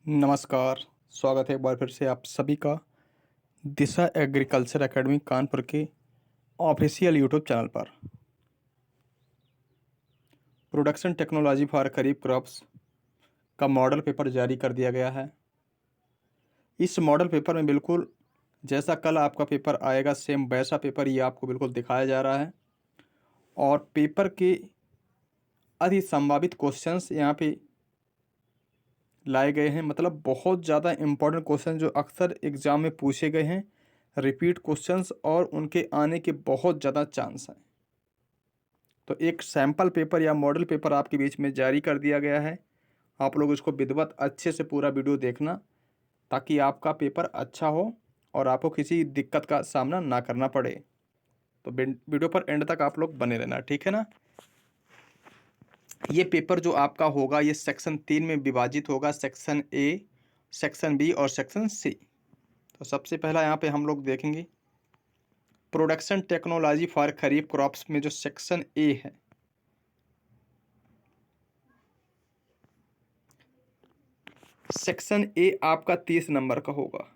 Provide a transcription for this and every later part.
नमस्कार, स्वागत है एक बार फिर से आप सभी का दिशा एग्रीकल्चर एकेडमी कानपुर के ऑफिशियल यूट्यूब चैनल पर। Production technology for kharif crops का मॉडल पेपर जारी कर दिया गया है। इस मॉडल पेपर में बिल्कुल जैसा कल आपका पेपर आएगा सेम वैसा पेपर ये आपको बिल्कुल दिखाया जा रहा है और पेपर के अति संभावित क्वेश्चंस यहाँ पे लाए गए हैं। मतलब बहुत ज़्यादा इम्पोर्टेंट क्वेश्चन जो अक्सर एग्ज़ाम में पूछे गए हैं, रिपीट क्वेश्चंस और उनके आने के बहुत ज़्यादा चांस हैं। तो एक सैम्पल पेपर या मॉडल पेपर आपके बीच में जारी कर दिया गया है। आप लोग इसको विधिवत अच्छे से पूरा वीडियो देखना ताकि आपका पेपर अच्छा हो और आपको किसी दिक्कत का सामना ना करना पड़े। तो वीडियो पर एंड तक आप लोग बने रहना, ठीक है ना। ये पेपर जो आपका होगा ये सेक्शन 3 में विभाजित होगा, सेक्शन ए, सेक्शन बी और सेक्शन सी। तो सबसे पहला यहाँ पे हम लोग देखेंगे production technology for kharif crops में जो सेक्शन ए है। सेक्शन ए आपका 30 नंबर का होगा,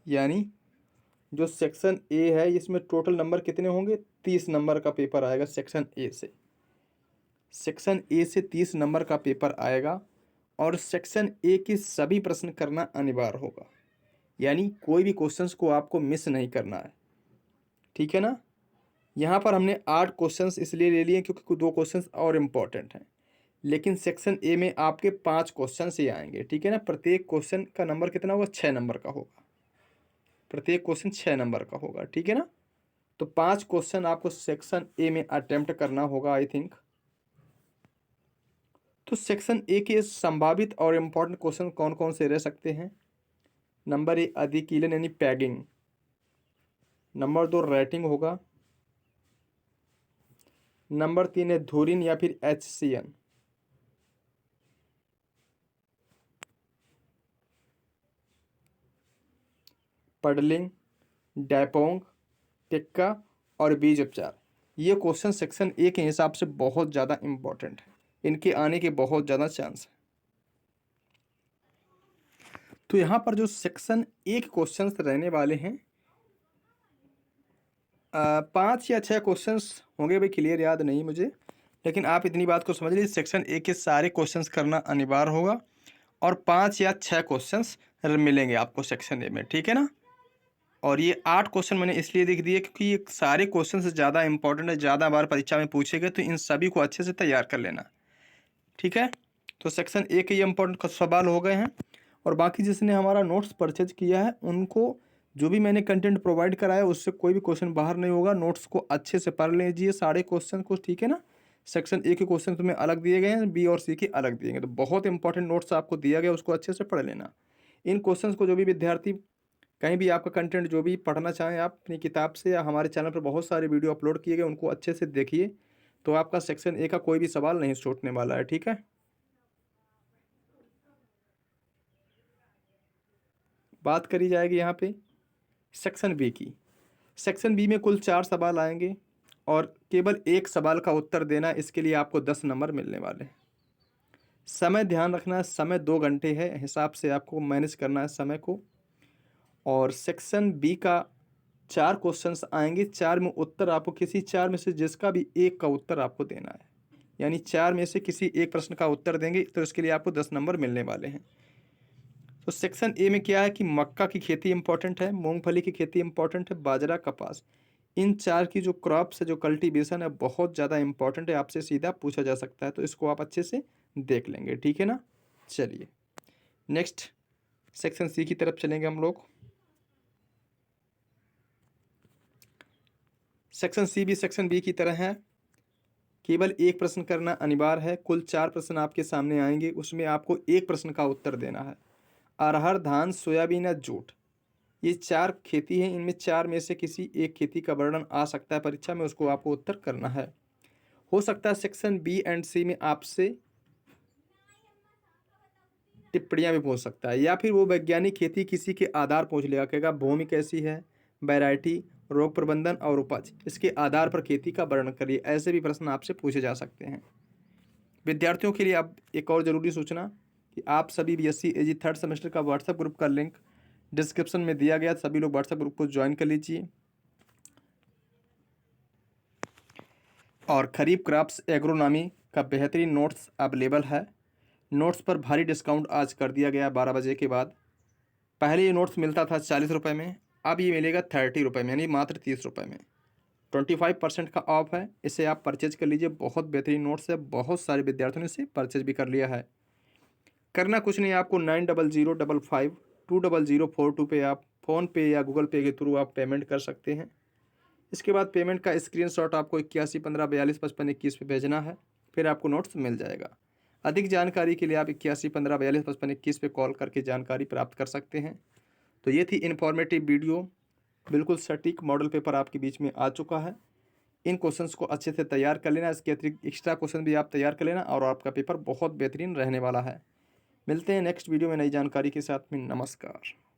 यानी जो सेक्शन ए है इसमें टोटल नंबर कितने होंगे, 30 नंबर का पेपर आएगा सेक्शन ए से। सेक्शन ए से 30 नंबर का पेपर आएगा और सेक्शन ए के सभी प्रश्न करना अनिवार्य होगा, यानी कोई भी क्वेश्चंस को आपको मिस नहीं करना है, ठीक है ना। यहाँ पर हमने 8 क्वेश्चंस इसलिए ले लिए क्योंकि 2 क्वेश्चंस और इम्पॉर्टेंट हैं, लेकिन सेक्शन ए में आपके 5 क्वेश्चंस ही आएंगे, ठीक है ना। प्रत्येक क्वेश्चन का नंबर कितना होगा, 6 नंबर का होगा। प्रत्येक क्वेश्चन 6 नंबर का होगा, ठीक है ना। तो 5 क्वेश्चन आपको सेक्शन ए में अटेम्प्ट करना होगा आई थिंक। तो सेक्शन ए के संभावित और इम्पोर्टेंट क्वेश्चन कौन कौन से रह सकते हैं। नंबर 1 अधिकीलन यानी पैगिंग। नंबर 2 रेटिंग होगा। नंबर 3 है धुरिन या फिर HCN। पडलिंग, डैपोंग, टिक्का और बीज उपचार। ये क्वेश्चन सेक्शन ए के हिसाब से बहुत ज़्यादा इम्पोर्टेंट है, इनके आने के बहुत ज़्यादा चांस है। तो यहाँ पर जो सेक्शन ए के क्वेश्चंस रहने वाले हैं 5 या 6 क्वेश्चंस होंगे भाई, क्लियर याद नहीं मुझे, लेकिन आप इतनी बात को समझ लीजिए सेक्शन ए के सारे क्वेश्चंस करना अनिवार्य होगा और 5 या 6 क्वेश्चंस मिलेंगे आपको सेक्शन ए में, ठीक है ना। और ये 8 क्वेश्चन मैंने इसलिए लिख दिए क्योंकि ये सारे क्वेश्चन से ज़्यादा इंपॉर्टेंट है, ज़्यादा बार परीक्षा में पूछे गए, तो इन सभी को अच्छे से तैयार कर लेना, ठीक है। तो सेक्शन ए के ये इंपॉर्टेंट सवाल हो गए हैं और बाकी जिसने हमारा नोट्स परचेज किया है उनको जो भी मैंने कंटेंट प्रोवाइड कराया उससे कोई भी क्वेश्चन बाहर नहीं होगा। नोट्स को अच्छे से पढ़ लीजिए सारे क्वेश्चन को, ठीक है ना। सेक्शन ए के क्वेश्चन तुम्हें अलग दिए गए हैं, बी और सी के अलग दिए गए, तो बहुत इंपॉर्टेंट नोट्स आपको दिया गया, उसको अच्छे से पढ़ लेना। इन क्वेश्चंस को जो भी विद्यार्थी कहीं भी आपका कंटेंट जो भी पढ़ना चाहें आप अपनी किताब से या हमारे चैनल पर बहुत सारे वीडियो अपलोड किए गए, उनको अच्छे से देखिए, तो आपका सेक्शन ए का कोई भी सवाल नहीं छूटने वाला है, ठीक है। बात करी जाएगी यहाँ पे सेक्शन बी की। सेक्शन बी में कुल 4 सवाल आएंगे और केवल एक सवाल का उत्तर देना, इसके लिए आपको 10 नंबर मिलने वाले हैं। समय ध्यान रखना है, समय 2 घंटे है, हिसाब से आपको मैनेज करना है समय को। और सेक्शन बी का 4 क्वेश्चंस आएंगे, 4 में उत्तर आपको किसी 4 में से जिसका भी एक का उत्तर आपको देना है, यानी 4 में से किसी एक प्रश्न का उत्तर देंगे तो इसके लिए आपको 10 नंबर मिलने वाले हैं। तो सेक्शन ए में क्या है कि मक्का की खेती इंपॉर्टेंट है, मूंगफली की खेती इंपॉर्टेंट है, बाजरा, कपास, इन 4 की जो क्रॉप्स है, जो कल्टीवेशन है, बहुत ज़्यादा इंपॉर्टेंट है, आपसे सीधा पूछा जा सकता है, तो इसको आप अच्छे से देख लेंगे, ठीक है ना। चलिए नेक्स्ट सेक्शन सी की तरफ चलेंगे हम लोग। सेक्शन सी भी सेक्शन बी की तरह है, केवल एक प्रश्न करना अनिवार्य है। कुल 4 प्रश्न आपके सामने आएंगे, उसमें आपको एक प्रश्न का उत्तर देना है। अरहर, धान, सोयाबीन या जूट, ये 4 खेती हैं, इनमें 4 में से किसी एक खेती का वर्णन आ सकता है परीक्षा में, उसको आपको उत्तर करना है। हो सकता है सेक्शन बी एंड सी में आपसे टिप्पणियां भी पूछ सकता है, या फिर वो वैज्ञानिक खेती किसी के आधार पूछ लेगा, कहेगा भूमि कैसी है, वैरायटी, रोग प्रबंधन और उपज, इसके आधार पर खेती का वर्णन करिए। ऐसे भी प्रश्न आपसे पूछे जा सकते हैं। विद्यार्थियों के लिए अब एक और जरूरी सूचना, कि आप सभी BSc AG थर्ड सेमेस्टर का व्हाट्सएप ग्रुप का लिंक डिस्क्रिप्शन में दिया गया, सभी लोग व्हाट्सएप ग्रुप को ज्वाइन कर लीजिए। और खरीफ क्रॉप्स एग्रोनॉमी का बेहतरीन नोट्स अवेलेबल है। नोट्स पर भारी डिस्काउंट आज कर दिया गया 12 बजे के बाद। पहले ये नोट्स मिलता था 40 रुपये में, अब ये मिलेगा 30 रुपये में, यानी मात्र 30 रुपये में। 25% का ऑफ है, इसे आप परचेज कर लीजिए। बहुत बेहतरीन नोट्स है, बहुत सारे विद्यार्थियों ने इसे परचेज भी कर लिया है। करना कुछ नहीं, आपको 9005520042 पे आप फ़ोनपे या गूगल पे के थ्रू आप पेमेंट कर सकते हैं। इसके बाद पेमेंट का स्क्रीनशॉट आपको 8115425521 पे भेजना है, फिर आपको नोट्स मिल जाएगा। अधिक जानकारी के लिए आप 8115425521 पे कॉल करके जानकारी प्राप्त कर सकते हैं। तो ये थी इन्फॉर्मेटिव वीडियो, बिल्कुल सटीक मॉडल पेपर आपके बीच में आ चुका है। इन क्वेश्चंस को अच्छे से तैयार कर लेना, इसके अतिरिक्त एक्स्ट्रा क्वेश्चन भी आप तैयार कर लेना और आपका पेपर बहुत बेहतरीन रहने वाला है। मिलते हैं नेक्स्ट वीडियो में नई जानकारी के साथ में। नमस्कार।